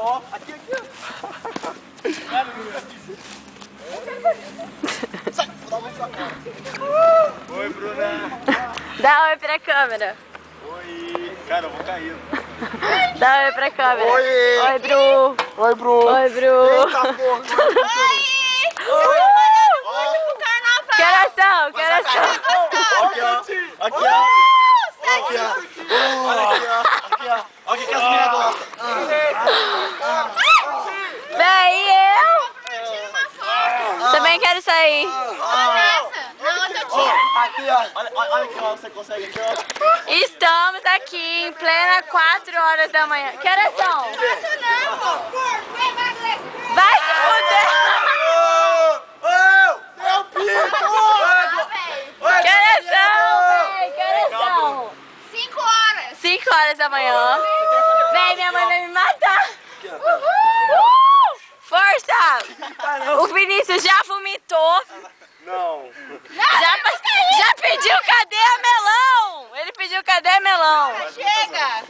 ó. Aqui, ó. Sai, vou dar uma na sua cara. Oi, Bruna. Dá oi pra câmera. Oi. Cara, eu vou cair. Dá oi pra câmera. Oi. Oi, Bru. Oi, Bru. Oi, Bru. Eita, porra. Que horas são? Que horas são? Aqui, ó. Aqui, ó. Aqui, ó. Olha aqui, ó. Aqui, ó. Olha o que as meninas gostam. Bem, e eu? Também quero sair. Aqui, ó. Olha aqui, ó. Você consegue aqui, ó. Estamos aqui em plena 4 horas da manhã. Que horas são? Vai se fuder! Meu pinto! Que horas são, véi? Que horas são? 5 horas. 5 horas da manhã. Véi, minha mãe vai me matar. Força! O Vinícius já vomitou. Não. Já pediu cadê a melão? Ele pediu cadê a melão? Chega.